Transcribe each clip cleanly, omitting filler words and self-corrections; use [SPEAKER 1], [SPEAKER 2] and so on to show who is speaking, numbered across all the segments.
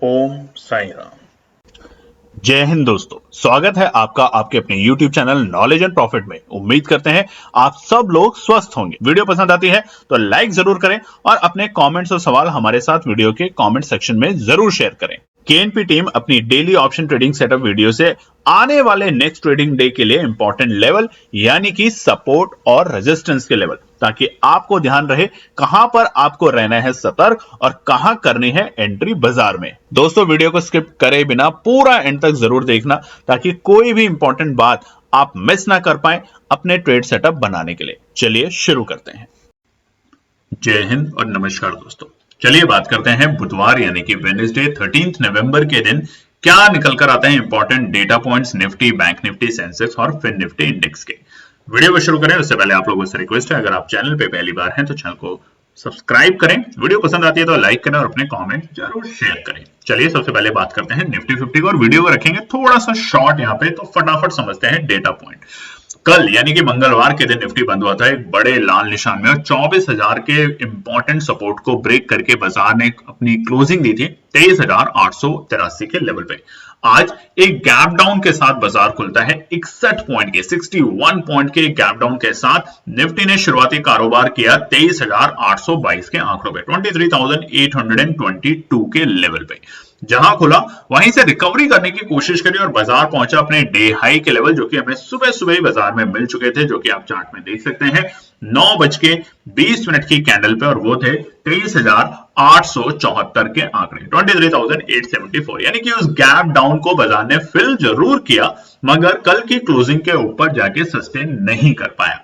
[SPEAKER 1] ओम साई राम।
[SPEAKER 2] जय हिंद दोस्तों, स्वागत है आपका आपके अपने YouTube channel knowledge and profit में। उम्मीद करते हैं आप सब लोग स्वस्थ होंगे। वीडियो पसंद आती है तो लाइक जरूर करें और अपने कमेंट्स और सवाल हमारे साथ वीडियो के कमेंट सेक्शन में जरूर शेयर करें। केएनपी टीम अपनी daily option trading setup video से आने वाले नेक्स्ट ट्रेडिंग डे के लिए इंपॉर्टेंट लेवल यानी कि सपोर्ट और रेजिस्टेंस के लेवल, ताकि आपको ध्यान रहे कहां पर आपको रहना है सतर्क और कहां करनी है एंट्री बाजार में। दोस्तों, वीडियो को स्किप करे बिना पूरा एंड तक जरूर देखना ताकि कोई भी इंपॉर्टेंट बात आप मिस ना कर पाए अपने ट्रेड सेटअप बनाने के लिए। चलिए शुरू करते हैं। जय हिंद और नमस्कार दोस्तों, चलिए बात करते हैं बुधवार यानी कि वेडनेसडे 13 नवंबर के दिन क्या निकल कर आते हैं important data points Nifty, bank Nifty, Sensex और फिन निफ्टी इंडेक्स के। वीडियो को शुरू करें उससे पहले आप लोगों से रिक्वेस्ट है, अगर आप चैनल पे पहली बार हैं तो चैनल को सब्सक्राइब करें, वीडियो पसंद आती है तो लाइक करें और अपने कमेंट जरूर शेयर करें। चलिए सबसे पहले बात करते हैं निफ्टी 50 को और वीडियो को रखेंगे थोड़ा सा शॉर्ट यहाँ पे, तो फटाफट समझते हैं डेटा पॉइंट। कल यानी कि मंगलवार के दिन निफ्टी बंद हुआ था एक बड़े लाल निशान में और 24,000 के इंपॉर्टेंट सपोर्ट को ब्रेक करके बाजार ने अपनी क्लोजिंग दी थी 23,883 के लेवल पे। आज एक गैप डाउन के साथ बाजार खुलता है 61 पॉइंट के गैप डाउन के साथ निफ्टी ने शुरुआती कारोबार किया 23,822 के आंकड़ों पे, 23,822 के लेवल पे। जहां खुला वहीं से रिकवरी करने की कोशिश करी और बाजार पहुंचा अपने डे हाई के लेवल, जो कि हमें सुबह सुबह ही बाजार में मिल चुके थे, जो कि आप चार्ट में देख सकते हैं 9:20 की कैंडल पे, और वो थे 23,874 के आंकड़े, 23,874। यानी कि उस गैप डाउन को बाजार ने फिल जरूर किया मगर कल की क्लोजिंग के ऊपर जाके सस्टेन नहीं कर पाया,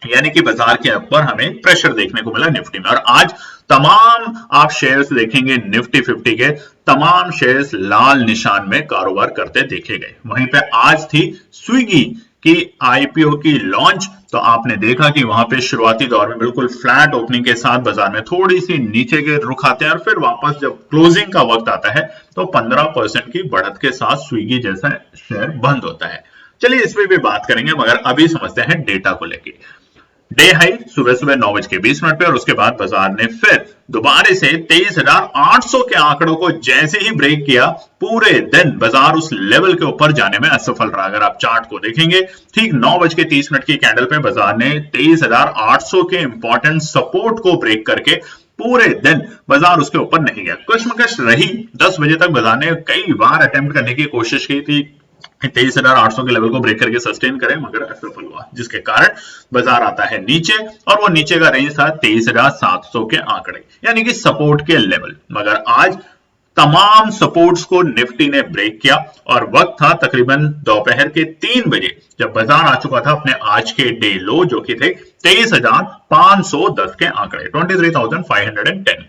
[SPEAKER 2] यानी कि बाजार के ऊपर हमें प्रेशर देखने को मिला निफ्टी में। और आज तमाम आप शेयर्स देखेंगे निफ्टी 50 के तमाम शेयर्स लाल निशान में कारोबार करते देखे गए। वहीं पे आज थी स्विगी की आईपीओ की लॉन्च, तो आपने देखा कि वहां पे शुरुआती दौर में बिल्कुल फ्लैट ओपनिंग के साथ बाजार में थोड़ी सी नीचे के रुख आते हैं और फिर वापस जब क्लोजिंग का वक्त आता है तो 15% की बढ़त के साथ स्विगी जैसा शेयर बंद होता है। चलिए इस पे भी बात करेंगे मगर अभी समझते हैं डेटा को लेके। डे हाई सुबह सुबह 9:20 पे और उसके बाद बाजार ने फिर दोबारा से 23,800 के आंकड़ों को जैसे ही ब्रेक किया, पूरे दिन बाजार उस लेवल के ऊपर जाने में असफल रहा। अगर आप चार्ट को देखेंगे ठीक 9:30 की कैंडल पे बाजार ने 23,800 के इंपॉर्टेंट सपोर्ट को ब्रेक करके पूरे दिन बाजार उसके ऊपर नहीं गया। कश्मकश रही, 10 बजे तक बाजार ने कई बार अटेम्प्ट करने की कोशिश की थी 23,800 के लेवल को ब्रेक करके सस्टेन करें मगर असफल हुआ, जिसके कारण बाजार आता है नीचे और वो नीचे का रेंज था 23,700 के आंकड़े, यानी कि सपोर्ट के लेवल। मगर आज तमाम सपोर्ट्स को निफ्टी ने ब्रेक किया और वक्त था तकरीबन दोपहर के 3 बजे जब बाजार आ चुका था अपने आज के डे लो, जो कि थे 23,510 के आंकड़े, 23,510।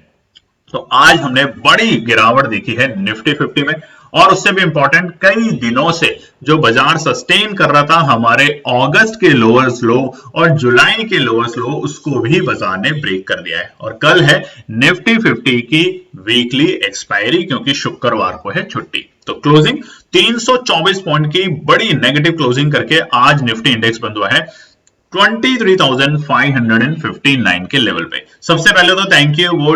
[SPEAKER 2] तो आज हमने बड़ी गिरावट देखी है निफ्टी 50 में, और उससे भी इंपॉर्टेंट कई दिनों से जो बाजार सस्टेन कर रहा था हमारे अगस्त के लोअर्स लो और जुलाई के लोअर्स लो, उसको भी बाजार ने ब्रेक कर दिया है। और कल है निफ्टी 50 की वीकली एक्सपायरी, क्योंकि शुक्रवार को है छुट्टी। तो क्लोजिंग 324 पॉइंट की बड़ी नेगेटिव क्लोजिंग करके आज निफ्टी इंडेक्स बंद हुआ है 23,559 के लेवल पे। सबसे पहले तो थैंक यू वो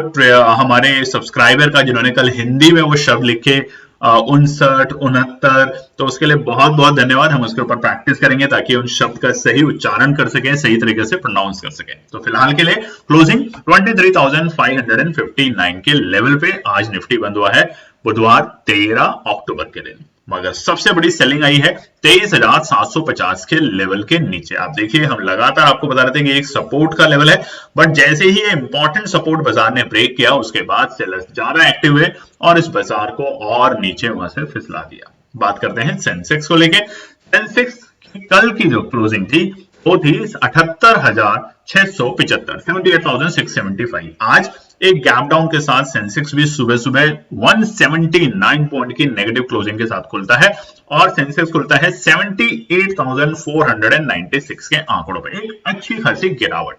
[SPEAKER 2] हमारे सब्सक्राइबर का जिन्होंने कल हिंदी में वो शब्द लिखे 59, 69, तो उसके लिए बहुत बहुत धन्यवाद। हम उसके ऊपर प्रैक्टिस करेंगे ताकि उन शब्द का सही उच्चारण कर सकें, सही तरीके से प्रोनाउंस कर सकें। तो फिलहाल के लिए क्लोजिंग 23,559 के लेवल पे आज निफ्टी बंद हुआ है बुधवार 13 अक्टूबर के दिन। मगर सबसे बड़ी सेलिंग आई है 23,750 के लेवल के नीचे। आप देखिए हम लगातार आपको बता रहे थे कि एक सपोर्ट का लेवल है, बट जैसे ही ये इंपॉर्टेंट सपोर्ट बाजार ने ब्रेक किया उसके बाद सेलर्स ज्यादा एक्टिव हुए और इस बाजार को और नीचे वहां से फिसला दिया। बात करते हैं सेंसेक्स को लेके। सेंसेक्स की कल की जो क्लोजिंग थी वो थी 78,675, 78,675। आज एक गैप डाउन के साथ सेंसेक्स भी सुबह सुबह 179 पॉइंट की नेगेटिव क्लोजिंग के साथ खुलता है और सेंसेक्स खुलता है 78,496 के आंकड़ों पे, एक अच्छी खासी गिरावट।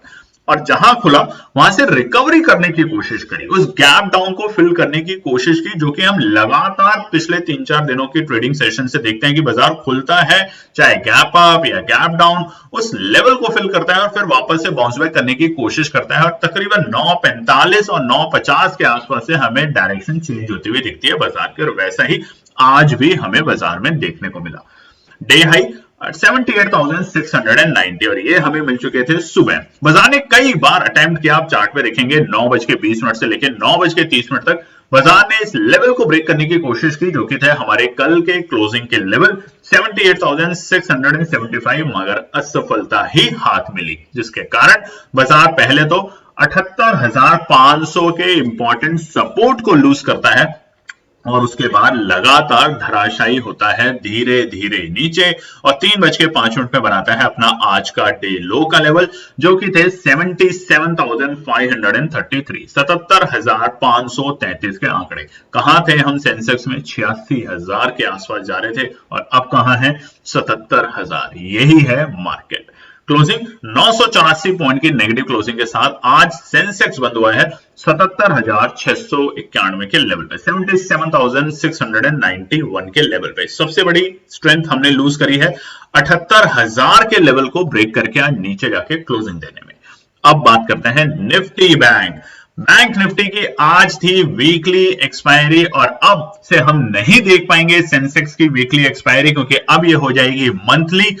[SPEAKER 2] और जहां खुला वहां से रिकवरी करने की कोशिश करी, उस गैप डाउन को फिल करने की कोशिश की, जो कि हम लगातार पिछले 3-4 दिनों की ट्रेडिंग सेशन से देखते हैं कि बाजार खुलता है, चाहे गैप अप या गैप डाउन, उस लेवल को फिल करता है और फिर वापस से बाउंस बैक करने की कोशिश करता है और तकरीबन 9:45 और 9:50 के आसपास से हमें डायरेक्शन चेंज होती हुई दिखती है बाजार की, और वैसा ही आज भी हमें बाजार में देखने को मिला। डे हाई 78,690 और ये हमें मिल चुके थे सुबह। बाजार ने कई बार अटेम्प्ट किया, आप चार्ट पे देखेंगे 9:20 से लेकर 9:30 तक बाजार ने इस लेवल को ब्रेक करने की कोशिश की, जो कि थे हमारे कल के क्लोजिंग के लेवल 78,675, मगर असफलता ही हाथ मिली, जिसके कारण बाजार पहले तो 78,500 के इंपॉर्टेंट सपोर्ट को लूज करता है और उसके बाद लगातार धराशायी होता है धीरे धीरे नीचे और 3:05 में बनाता है अपना आज का डे लो का लेवल, जो कि थे 77,533, 77,533 के आंकड़े। कहां थे हम सेंसेक्स में? 86,000 के आसपास जा रहे थे और अब कहां है? 77,000। यही है मार्केट। क्लोजिंग 984 पॉइंट की नेगेटिव क्लोजिंग के साथ आज सेंसेक्स बंद हुआ है 77,691 के लेवल पे, 77,691 के लेवल पे। सबसे बड़ी स्ट्रेंथ हमने लूज करी है 78,000 के लेवल को ब्रेक करके आज नीचे जाके क्लोजिंग देने में। अब बात करते हैं निफ्टी बैंक निफ्टी की आज थी वीकली एक्सपायरी और अब से हम नहीं देख पाएंगे सेंसेक्स की वीकली एक्सपायरी, क्योंकि अब ये हो जाएगी मंथली।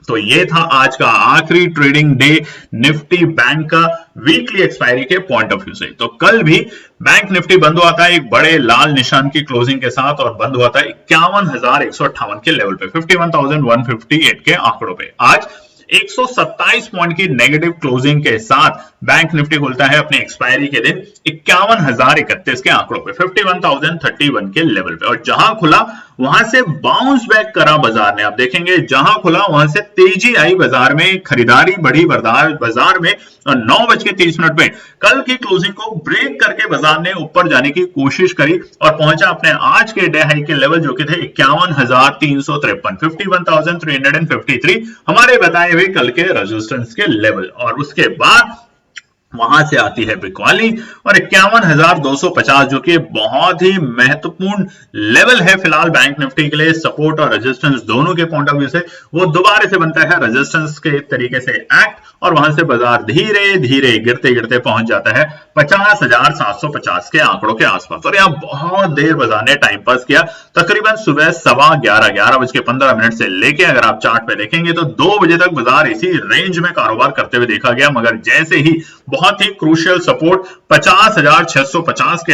[SPEAKER 2] तो ये था आज का आखिरी ट्रेडिंग डे निफ्टी बैंक का वीकली एक्सपायरी के पॉइंट ऑफ व्यू से। तो कल भी बैंक निफ्टी बंद हुआ था एक बड़े लाल निशान की क्लोजिंग के साथ और बंद हुआ था 51,158 के लेवल पे, 51,158 के आंकड़ों पे। आज 127 पॉइंट की नेगेटिव क्लोजिंग के साथ बैंक निफ्टी खुलता है अपने एक्सपायरी के दिन 51,031 के आंकड़ों पे, 51,031 के लेवल पे। और जहां खुला वहां से बाउंस बैक करा बाजार ने। आप देखेंगे जहां खुला वहां से तेजी आई बाजार में, खरीदारी बढ़ी बाजार में और 9:30 में कल की क्लोजिंग को ब्रेक करके बाजार ने ऊपर जाने की कोशिश करी और पहुंचा अपने आज के डे हाई के लेवल, जो कि थे 51,353, 51,353 हमारे बताए हुए कल के रेजिस्टेंस के लेवल। और उसके बाद वहां से आती है बिकवाली और 51,250, जो कि बहुत ही महत्वपूर्ण लेवल है फिलहाल बैंक निफ्टी के लिए, सपोर्ट और रेजिस्टेंस दोनों के पॉइंट ऑफ व्यू से। वो दोबारा से बनता है रेजिस्टेंस के तरीके से एक्ट और वहां से बाजार धीरे धीरे गिरते गिरते पहुंच जाता है 50,750 के आंकड़ों के आसपास। और यहां बहुत देर बाजार ने टाइम पास किया, तकरीबन सुबह 11:15 से लेके अगर आप चार्ट पे देखेंगे तो 2 बजे तक बाजार इसी रेंज में कारोबार करते हुए देखा गया, मगर जैसे ही बहुत ही क्रूशियल सपोर्ट 50,650 के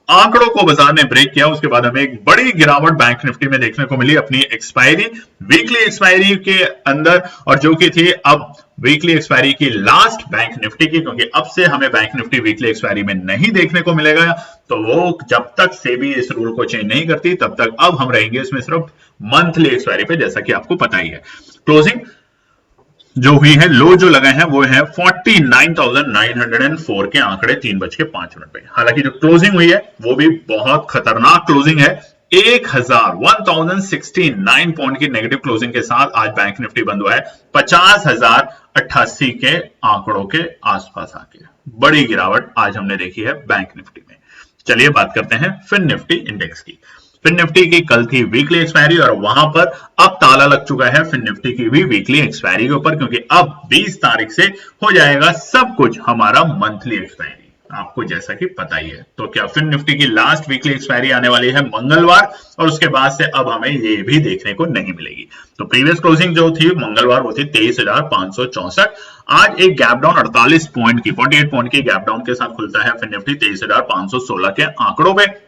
[SPEAKER 2] आंकड़ों को बाजार ने ब्रेक किया, उसके बाद हमें एक बड़ी गिरावट बैंक निफ्टी में देखने को मिली अपनी एक्सपायरी वीकली एक्सपायरी के अंदर, और जो कि थी अब वीकली एक्सपायरी की लास्ट बैंक निफ्टी की, क्योंकि अब से हमें बैंक निफ्टी वीकली एक्सपायरी में नहीं देखने को मिलेगा। तो वो जब तक सेबी इस रूल को चेंज नहीं करती तब तक अब हम रहेंगे इसमें सिर्फ मंथली एक्सपायरी पे, जैसा कि आपको पता ही है। क्लोजिंग जो हुई है, लो जो लगा है वो है 49,904 के आंकड़े 3:05 पे। हालांकि जो क्लोजिंग हुई है वो भी बहुत खतरनाक क्लोजिंग है, 1069 पॉइंट की नेगेटिव क्लोजिंग के साथ आज बैंक निफ्टी बंद हुआ है 50,088 के आंकड़ों के आसपास आके। बड़ी गिरावट आज हमने देखी है बैंक निफ्टी में। चलिए बात करते हैं फिन निफ्टी इंडेक्स की। फिन निफ्टी की कल थी वीकली एक्सपायरी और वहां पर अब ताला लग चुका है फिन निफ्टी की भी वीकली एक्सपायरी के ऊपर, क्योंकि अब 20 तारीख से हो जाएगा सब कुछ हमारा मंथली एक्सपायरी, आपको जैसा कि पता ही है। तो क्या फिन निफ्टी की लास्ट वीकली एक्सपायरी आने वाली है मंगलवार, और उसके बाद से अब हमें ये भी देखने को नहीं मिलेगी। तो प्रीवियस क्लोजिंग जो थी मंगलवार वो थी 23,564। आज एक गैप डाउन 48 पॉइंट की 48 पॉइंट की गैप डाउन के साथ खुलता है फिन निफ्टी 23,516 के आंकड़ों पे,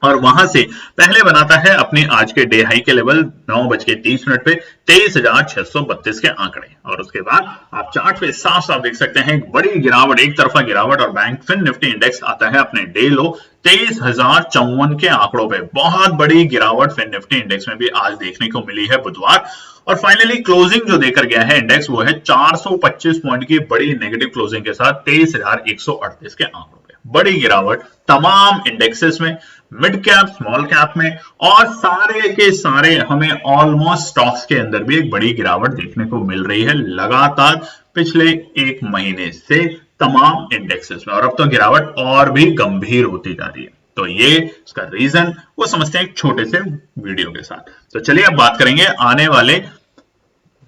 [SPEAKER 2] और वहां से पहले बनाता है अपनी आज के डे हाई के लेवल 9:30 पे 23,632 के आंकड़े। और उसके बाद आप चार्ट पे साफ साफ देख सकते हैं एक बड़ी गिरावट, एक तरफा गिरावट, और बैंक फिन निफ्टी इंडेक्स आता है अपने डे लो 23,054 के आंकड़ों पे। बहुत बड़ी गिरावट फिन निफ्टी इंडेक्स में भी आज देखने को मिली है बुधवार। और फाइनली क्लोजिंग जो देकर गया है इंडेक्स वो है 425 पॉइंट की बड़ी नेगेटिव क्लोजिंग के साथ 23,138 के आंकड़ों पे। बड़ी गिरावट तमाम इंडेक्सेस में, मिड कैप, स्मॉल कैप में, और सारे के सारे हमें ऑलमोस्ट स्टॉक्स के अंदर भी एक बड़ी गिरावट देखने को मिल रही है। लगातार पिछले एक महीने से तमाम इंडेक्सेस में, और अब तो गिरावट और भी गंभीर होती जा रही है। तो ये इसका रीजन वो समझते हैं एक छोटे से वीडियो के साथ। तो चलिए अब बात करेंगे आने वाले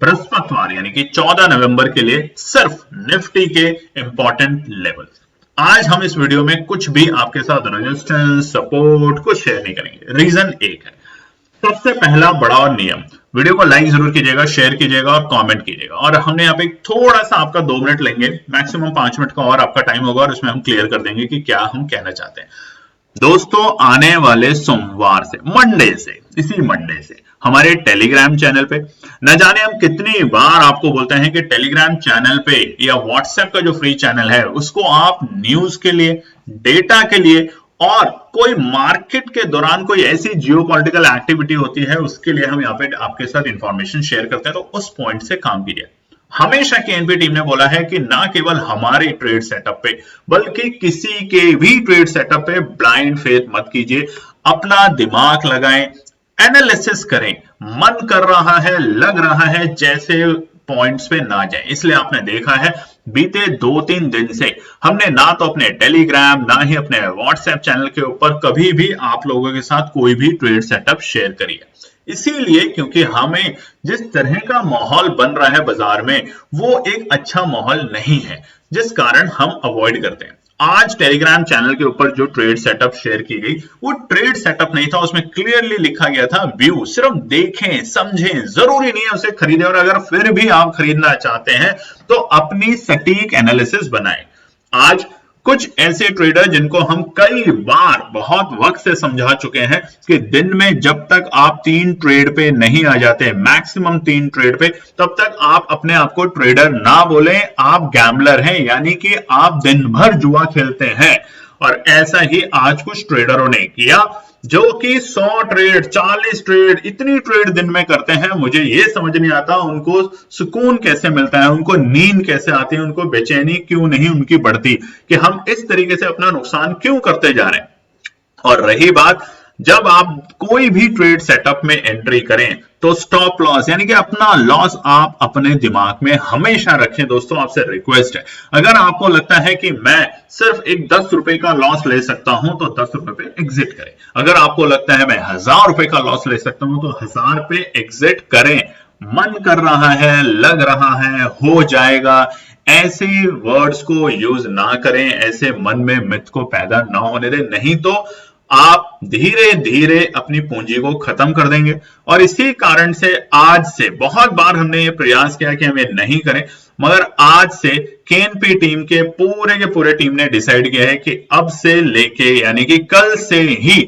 [SPEAKER 2] बृहस्पतिवार यानी कि 14 नवंबर के लिए सिर्फ निफ्टी के इंपॉर्टेंट लेवल्स। आज हम इस वीडियो में कुछ भी आपके साथ रेजिस्टेंस सपोर्ट कुछ शेयर नहीं करेंगे। रीजन एक है, सबसे पहला बड़ा और नियम, वीडियो को लाइक जरूर कीजिएगा, शेयर कीजिएगा और कमेंट कीजिएगा। और हमने यहाँ पे थोड़ा सा आपका 2 मिनट लेंगे, मैक्सिमम 5 मिनट का और आपका टाइम होगा और उसमें हम क्लियर कर देंगे कि क्या हम कहना चाहते हैं। दोस्तों आने वाले सोमवार से, मंडे से, इसी मंडे से हमारे टेलीग्राम चैनल पे, न जाने हम कितनी बार आपको बोलते हैं कि टेलीग्राम चैनल पे या व्हाट्सएप का जो फ्री चैनल है उसको आप न्यूज के लिए, डेटा के लिए और कोई मार्केट के दौरान कोई ऐसी जियोपॉलिटिकल एक्टिविटी होती है उसके लिए हम यहाँ पे आपके साथ इंफॉर्मेशन शेयर करते हैं, तो उस पॉइंट से काम कीजिए। हमेशा केएनपी टीम ने बोला है कि ना केवल हमारे ट्रेड सेटअप पे बल्कि किसी के भी ट्रेड सेटअप पे ब्लाइंड फेथ मत कीजिए, अपना दिमाग लगाएं, एनालिसिस करें, मन कर रहा है, लग रहा है, जैसे पॉइंट्स पे ना जाए। इसलिए आपने देखा है बीते 2-3 दिन से हमने ना तो अपने टेलीग्राम ना ही अपने व्हाट्सएप चैनल के ऊपर कभी भी आप लोगों के साथ कोई भी ट्रेड सेटअप शेयर करिए। इसीलिए क्योंकि हमें जिस तरह का माहौल बन रहा है बाजार में वो एक अच्छा माहौल नहीं है, जिस कारण हम अवॉइड करते हैं। आज टेलीग्राम चैनल के ऊपर जो ट्रेड सेटअप शेयर की गई वो ट्रेड सेटअप नहीं था, उसमें क्लियरली लिखा गया था व्यू। सिर्फ देखें समझें, जरूरी नहीं है उसे खरीदें, और अगर फिर भी आप खरीदना चाहते हैं तो अपनी सटीक एनालिसिस बनाएं। आज कुछ ऐसे ट्रेडर जिनको हम कई बार बहुत वक्त से समझा चुके हैं कि दिन में जब तक आप 3 ट्रेड पे नहीं आ जाते, मैक्सिमम 3 ट्रेड पे, तब तक आप अपने आप को ट्रेडर ना बोलें, आप गैम्बलर हैं, यानी कि आप दिन भर जुआ खेलते हैं। और ऐसा ही आज कुछ ट्रेडरों ने किया जो कि 100 ट्रेड 40 ट्रेड इतनी ट्रेड दिन में करते हैं। मुझे ये समझ नहीं आता उनको सुकून कैसे मिलता है, उनको नींद कैसे आती है, उनको बेचैनी क्यों नहीं उनकी बढ़ती कि हम इस तरीके से अपना नुकसान क्यों करते जा रहे हैं। और रही बात, जब आप कोई भी ट्रेड सेटअप में एंट्री करें तो स्टॉप लॉस यानी कि अपना लॉस आप अपने दिमाग में हमेशा रखें। दोस्तों आपसे रिक्वेस्ट है, अगर आपको लगता है कि मैं सिर्फ एक 10 रुपए का लॉस ले सकता हूं तो 10 रुपए पे एग्जिट करें। अगर आपको लगता है मैं 1000 रुपए का लॉस ले सकता हूं तो 1000 पे एग्जिट करें। मन कर रहा है, लग रहा है, हो जाएगा, ऐसे वर्ड्स को यूज ना करें, ऐसे मन में मिथ को पैदा ना होने दें, नहीं तो आप धीरे धीरे अपनी पूंजी को खत्म कर देंगे। और इसी कारण से आज से बहुत बार हमने ये प्रयास किया कि हम ये नहीं करें, मगर आज से केएनपी टीम के पूरे टीम ने डिसाइड किया है कि अब से लेके यानी कि कल से ही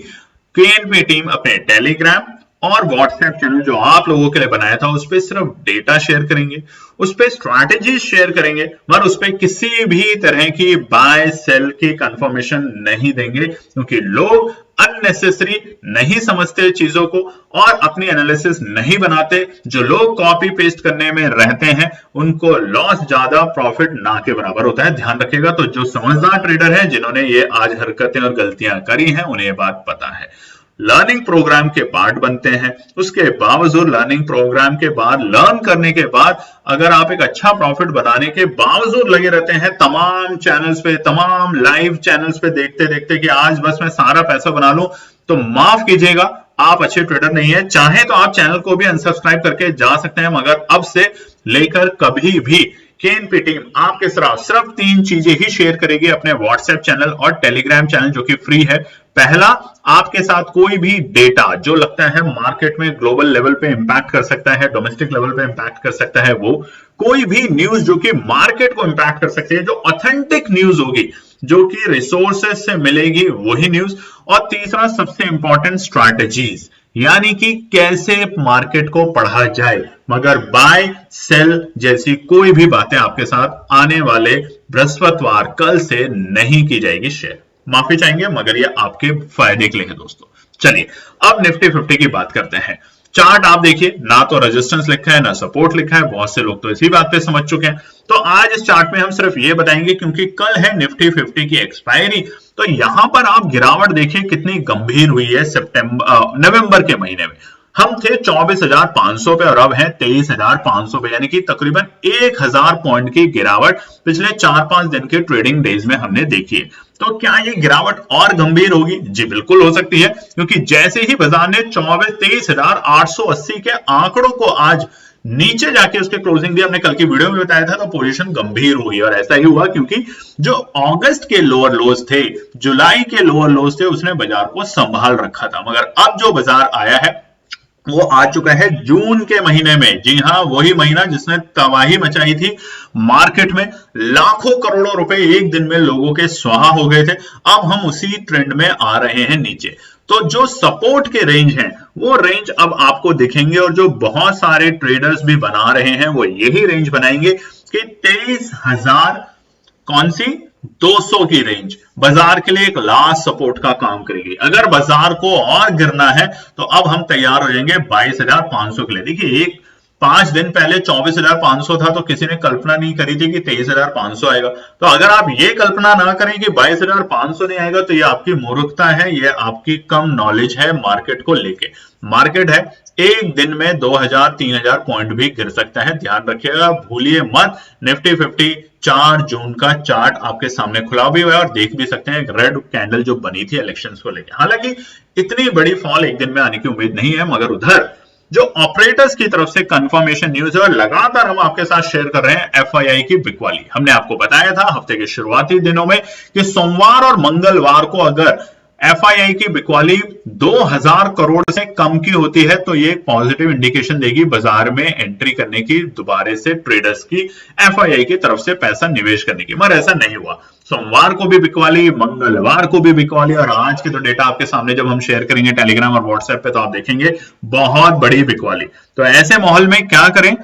[SPEAKER 2] केएनपी टीम अपने टेलीग्राम और व्हाट्सएप चैनल जो आप लोगों के लिए बनाया था उस पर सिर्फ डेटा शेयर करेंगे, उस पर स्ट्रैटेजी शेयर करेंगे, मगर उस पर किसी भी तरह की बाय सेल की कंफर्मेशन नहीं देंगे, क्योंकि लोग अननेसेसरी नहीं समझते चीजों को और अपनी एनालिसिस नहीं बनाते। जो लोग कॉपी पेस्ट करने में रहते हैं उनको लॉस ज्यादा प्रॉफिट ना के बराबर होता है, ध्यान रखिएगा। तो जो समझदार ट्रेडर हैं जिन्होंने ये आज हरकतें और गलतियां करी हैं उन्हें ये बात पता है। लर्निंग प्रोग्राम के पार्ट बनते हैं, उसके बावजूद लर्निंग प्रोग्राम के बाद लर्न करने के बाद अगर आप एक अच्छा प्रॉफिट बनाने के बावजूद लगे रहते हैं तमाम चैनल्स पे, तमाम लाइव चैनल्स पे देखते देखते कि आज बस मैं सारा पैसा बना लूं, तो माफ कीजिएगा आप अच्छे ट्रेडर नहीं है। चाहे तो आप चैनल को भी अनसब्सक्राइब करके जा सकते हैं, मगर अब से लेकर कभी भी केएनपी टीम आपके सिर्फ 3 चीजें ही शेयर करेगी अपने व्हाट्सएप चैनल और टेलीग्राम चैनल जो कि फ्री है। पहला, आपके साथ कोई भी डेटा जो लगता है मार्केट में ग्लोबल लेवल पे इंपैक्ट कर सकता है, डोमेस्टिक लेवल पे इंपैक्ट कर सकता है, वो कोई भी न्यूज जो कि मार्केट को इंपैक्ट कर सकती है, जो ऑथेंटिक न्यूज होगी, जो कि रिसोर्सेज से मिलेगी, वही न्यूज। और तीसरा सबसे इंपॉर्टेंट, स्ट्रैटेजीज, यानी कि कैसे मार्केट को पढ़ा जाए, मगर बाय सेल जैसी कोई भी बातें आपके साथ आने वाले बृहस्पतिवार कल से नहीं की जाएगी शेयर। माफी चाहेंगे मगर ये आपके फायदे के लिए है दोस्तों। चलिए अब निफ्टी 50 की बात करते हैं। चार्ट आप देखिए, ना तो रेजिस्टेंस लिखा है ना सपोर्ट लिखा है, बहुत से लोग तो इसी बात पे समझ चुके हैं। तो आज इस चार्ट में हम सिर्फ ये बताएंगे क्योंकि कल है निफ्टी 50 की एक्सपायरी, तो यहां पर आप गिरावट देखिए कितनी गंभीर हुई है नवंबर के महीने में। हम थे 24,500 पे और अब हैं 23,500 पे, यानी कि तकरीबन 1,000 पॉइंट की गिरावट पिछले 4-5 दिन के ट्रेडिंग डेज में हमने देखी है। तो क्या ये गिरावट और गंभीर होगी? जी बिल्कुल हो सकती है, क्योंकि जैसे ही बाजार ने 23,880 के आंकड़ों को आज नीचे जाके उसके क्लोजिंग भी हमने कल की वीडियो में बताया था, तो पोजीशन गंभीर हुई और ऐसा ही हुआ, क्योंकि जो अगस्त के लोअर लोज थे, जुलाई के लोअर लोज थे, उसने बाजार को संभाल रखा था। मगर अब जो बाजार आया है वो आ चुका है जून के महीने में। जी हां, वही महीना जिसने तबाही मचाई थी मार्केट में, लाखों करोड़ों रुपए एक दिन में लोगों के स्वाहा हो गए थे। अब हम उसी ट्रेंड में आ रहे हैं नीचे। तो जो सपोर्ट के रेंज हैं वो रेंज अब आपको दिखेंगे, और जो बहुत सारे ट्रेडर्स भी बना रहे हैं वो यही रेंज बनाएंगे कि 23,000 कौन सी 200 की रेंज बाजार के लिए एक लास्ट सपोर्ट का काम करेगी। अगर बाजार को और गिरना है तो अब हम तैयार हो जाएंगे 22,500 के लिए। देखिए, 5 दिन पहले 24,500 था, तो किसी ने कल्पना नहीं करी थी कि 23,500 आएगा। तो अगर आप ये कल्पना ना करें कि 22,500 नहीं आएगा, तो ये आपकी मूर्खता है, ये आपकी कम नॉलेज है मार्केट को लेके। मार्केट है, एक दिन में 2,000-3,000 पॉइंट भी गिर सकता है, ध्यान रखिएगा, भूलिए मत। निफ्टी 50 4 जून का चार्ट आपके सामने खुला भी हुआ है और देख भी सकते हैं, एक रेड कैंडल जो बनी थी इलेक्शंस को लेकर। हालांकि इतनी बड़ी फॉल एक दिन में आने की उम्मीद नहीं है, मगर उधर जो ऑपरेटर्स की तरफ से कंफर्मेशन न्यूज है और लगातार हम आपके साथ शेयर कर रहे हैं एफआईआई की बिकवाली। हमने आपको बताया था हफ्ते के शुरुआती दिनों में कि सोमवार और मंगलवार को अगर एफआईआई की बिकवाली 2,000 करोड़ से कम की होती है तो ये एक पॉजिटिव इंडिकेशन देगी बाजार में एंट्री करने की, दोबारा से ट्रेडर्स की एफआईआई की तरफ से पैसा निवेश करने की। मगर ऐसा नहीं हुआ। सोमवार को भी बिकवाली, मंगलवार को भी बिकवाली, और आज के तो डेटा आपके सामने जब हम शेयर करेंगे टेलीग्राम और व्हाट्सएप पे तो आप देखेंगे बहुत बड़ी बिकवाली। तो ऐसे माहौल में क्या करें?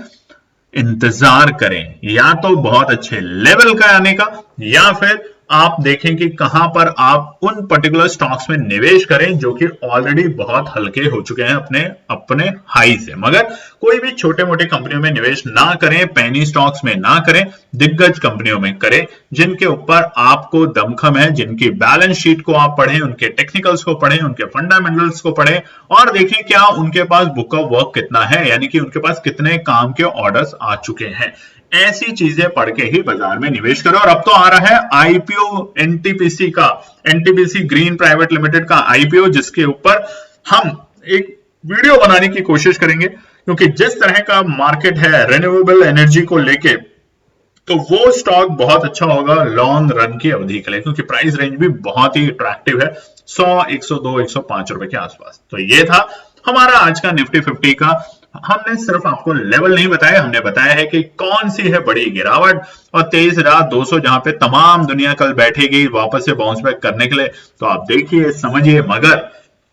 [SPEAKER 2] इंतजार करें, या तो बहुत अच्छे लेवल का आने का, या फिर आप देखें कि कहां पर आप उन पर्टिकुलर स्टॉक्स में निवेश करें जो कि ऑलरेडी बहुत हल्के हो चुके हैं अपने अपने हाई से। मगर कोई भी छोटे मोटे कंपनियों में निवेश ना करें, पेनी स्टॉक्स में ना करें, दिग्गज कंपनियों में करें जिनके ऊपर आपको दमखम है, जिनकी बैलेंस शीट को आप पढ़ें, उनके टेक्निकल्स को पढ़ें, उनके फंडामेंटल्स को पढ़ें और देखें क्या उनके पास बुक ऑफ वर्क कितना है, यानी कि उनके पास कितने काम के ऑर्डर्स आ चुके हैं। ऐसी चीजें पढ़ के ही बाजार में निवेश करो। और अब तो आ रहा है आईपीओ एनटीपीसी का, एनटीपीसी ग्रीन प्राइवेट लिमिटेड का आईपीओ, जिसके ऊपर हम एक वीडियो बनाने की कोशिश करेंगे, क्योंकि जिस तरह का मार्केट है रिन्यूएबल एनर्जी को लेके, तो वो स्टॉक बहुत अच्छा होगा लॉन्ग रन की अवधि के लिए, क्योंकि प्राइस रेंज भी बहुत ही अट्रैक्टिव है, 100, 102, 105 रुपए के आसपास। तो ये था हमारा आज का निफ्टी 50 का। हमने सिर्फ आपको लेवल नहीं बताया, हमने बताया है कि कौन सी है बड़ी गिरावट, और 23,200 जहां पे तमाम दुनिया कल बैठेगी वापस से बाउंस बैक करने के लिए। तो आप देखिए, समझिए, मगर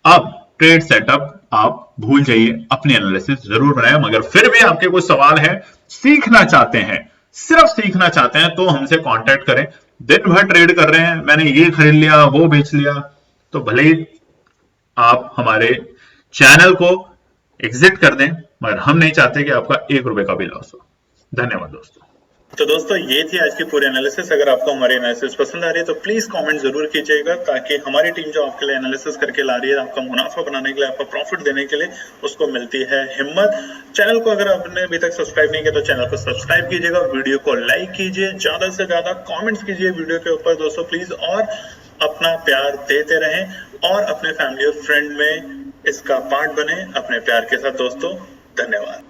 [SPEAKER 2] अब ट्रेड सेटअप आप भूल जाइए, अपनी एनालिसिस जरूर बनाए। मगर फिर भी आपके कोई सवाल है, सीखना चाहते हैं, सिर्फ सीखना चाहते हैं, तो हमसे कांटेक्ट करें। दिन भर ट्रेड कर रहे हैं, मैंने ये खरीद लिया, वो बेच लिया, तो भले ही आप हमारे चैनल को एग्जिट कर दें, मगर हम नहीं चाहते कि आपका 1 रुपए का भी लॉस हो। धन्यवाद दोस्तों।
[SPEAKER 1] तो दोस्तों, ये थी आज की पूरी एनालिसिस। अगर आपको हमारी एनालिसिस पसंद आ रही है तो प्लीज कमेंट जरूर कीजिएगा, ताकि हमारी टीम जो आपके लिए एनालिसिस करके ला रही है, आपका मुनाफा बनाने के लिए, आपका प्रॉफिट देने के लिए, उसको मिलती है हिम्मत। चैनल को अगर आपने अभी तक सब्सक्राइब नहीं किया तो चैनल को सब्सक्राइब कीजिएगा, वीडियो को लाइक कीजिए, ज्यादा से ज्यादा कॉमेंट्स कीजिए वीडियो के ऊपर दोस्तों प्लीज, और अपना प्यार देते रहें और अपने फैमिली और फ्रेंड में इसका पार्ट बने अपने प्यार के साथ दोस्तों। धन्यवाद।